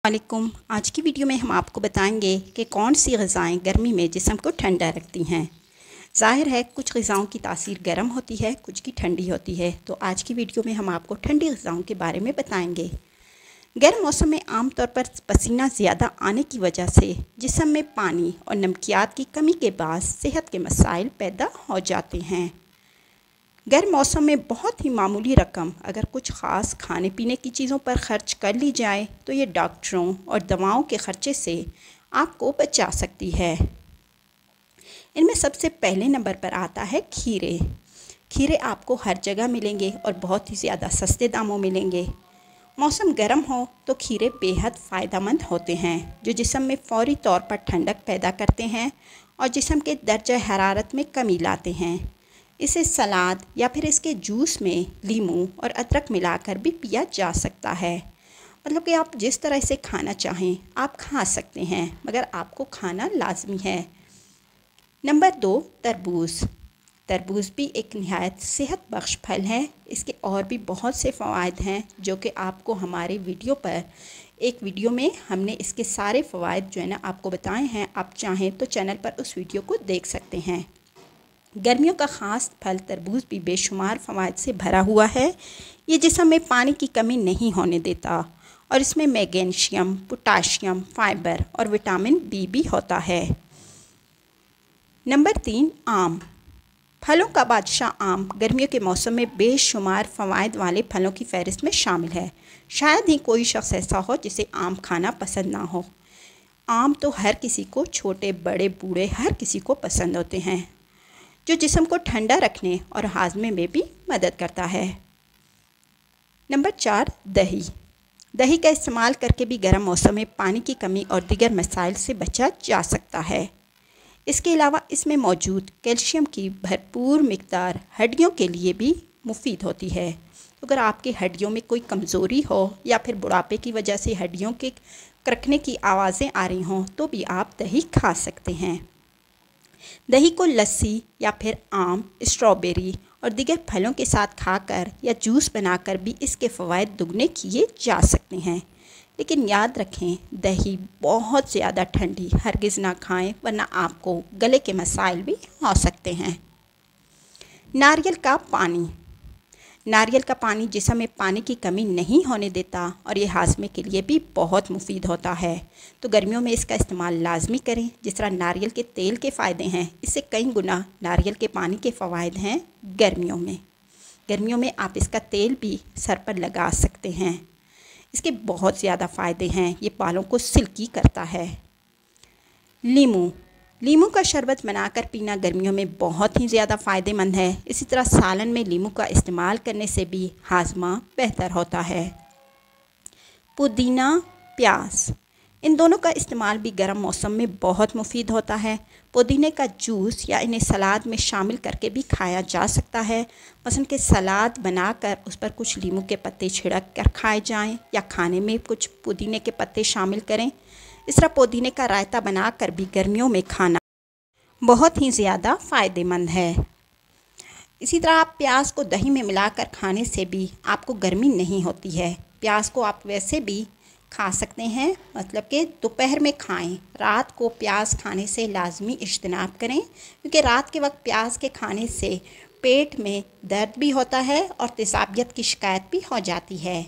वालेकुम। आज की वीडियो में हम आपको बताएंगे कि कौन सी ग़िज़ाएँ गर्मी में जिस्म को ठंडा रखती हैं। ज़ाहिर है कुछ ग़िज़ाओं की तासीर गर्म होती है, कुछ की ठंडी होती है। तो आज की वीडियो में हम आपको ठंडी ग़िज़ाओं के बारे में बताएंगे। गर्म मौसम में आम तौर पर पसीना ज़्यादा आने की वजह से जिस्म में पानी और नमकियात की कमी के बाद सेहत के मसाइल पैदा हो जाते हैं। गर्म मौसम में बहुत ही मामूली रकम अगर कुछ ख़ास खाने पीने की चीज़ों पर ख़र्च कर ली जाए तो ये डॉक्टरों और दवाओं के ख़र्चे से आपको बचा सकती है। इनमें सबसे पहले नंबर पर आता है खीरे। खीरे आपको हर जगह मिलेंगे और बहुत ही ज़्यादा सस्ते दामों मिलेंगे। मौसम गर्म हो तो खीरे बेहद फ़ायदेमंद होते हैं, जो जिस्म में फ़ौरी तौर पर ठंडक पैदा करते हैं और जिस्म के दर्जा हरारत में कमी लाते हैं। इसे सलाद या फिर इसके जूस में लीमू और अदरक मिलाकर भी पिया जा सकता है। मतलब कि आप जिस तरह से खाना चाहें आप खा सकते हैं, मगर आपको खाना लाजमी है। नंबर 2, तरबूज़। तरबूज़ भी एक निहायत सेहत बख्श फल है। इसके और भी बहुत से फ़वाइद हैं जो कि आपको हमारे वीडियो पर एक वीडियो में हमने इसके सारे फ़वाइद जो है ना आपको बताए हैं। आप चाहें तो चैनल पर उस वीडियो को देख सकते हैं। गर्मियों का ख़ास फल तरबूज भी बेशुमार फ़वाइद से भरा हुआ है। ये जिस्म में पानी की कमी नहीं होने देता और इसमें मैग्नीशियम, पोटाशियम, फाइबर और विटामिन बी भी होता है। नंबर 3, आम। फलों का बादशाह आम गर्मियों के मौसम में बेशुमार फ़वाइद वाले फलों की फ़हरिस्त में शामिल है। शायद ही कोई शख्स ऐसा हो जिसे आम खाना पसंद ना हो। आम तो हर किसी को, छोटे बड़े बूढ़े हर किसी को पसंद होते हैं, जो जिस्म को ठंडा रखने और हाजमे में भी मदद करता है। नंबर 4, दही। दही का इस्तेमाल करके भी गर्म मौसम में पानी की कमी और दीगर मसाइल से बचा जा सकता है। इसके अलावा इसमें मौजूद कैल्शियम की भरपूर मिकदार हड्डियों के लिए भी मुफीद होती है। अगर आपकी हड्डियों में कोई कमज़ोरी हो या फिर बुढ़ापे की वजह से हड्डियों के क्रकने की आवाज़ें आ रही हों तो भी आप दही खा सकते हैं। दही को लस्सी या फिर आम, स्ट्रॉबेरी और दीगर फलों के साथ खाकर या जूस बनाकर भी इसके फ़वाइद दुगने किए जा सकते हैं। लेकिन याद रखें, दही बहुत ज़्यादा ठंडी हरगिज़ ना खाएं, वरना आपको गले के मसाइल भी हो सकते हैं। नारियल का पानी। नारियल का पानी जिस्म में पानी की कमी नहीं होने देता और ये हाजमे के लिए भी बहुत मुफीद होता है। तो गर्मियों में इसका इस्तेमाल लाजमी करें। जिस तरह नारियल के तेल के फ़ायदे हैं, इससे कई गुना नारियल के पानी के फ़वाइद हैं गर्मियों में। गर्मियों में आप इसका तेल भी सर पर लगा सकते हैं। इसके बहुत ज़्यादा फ़ायदे हैं। ये बालों को सिल्की करता है। लीमू का शरबत बनाकर पीना गर्मियों में बहुत ही ज़्यादा फ़ायदेमंद है। इसी तरह सालन में लीमू का इस्तेमाल करने से भी हाजमा बेहतर होता है। पुदीना, प्याज, इन दोनों का इस्तेमाल भी गर्म मौसम में बहुत मुफीद होता है। पुदीने का जूस या इन्हें सलाद में शामिल करके भी खाया जा सकता है। मसलन के सलाद बनाकर उस पर कुछ लीमू के पत्ते छिड़क कर खाए जाएं या खाने में कुछ पुदीने के पत्ते शामिल करें। इस तरह पुदीने का रायता बनाकर भी गर्मियों में खाना बहुत ही ज़्यादा फ़ायदेमंद है। इसी तरह आप प्याज को दही में मिलाकर खाने से भी आपको गर्मी नहीं होती है। प्याज को आप वैसे भी खा सकते हैं, मतलब कि दोपहर में खाएं। रात को प्याज खाने से लाजमी इज्तनाब करें, क्योंकि रात के वक्त प्याज के खाने से पेट में दर्द भी होता है और तेज़ाबियत की शिकायत भी हो जाती है।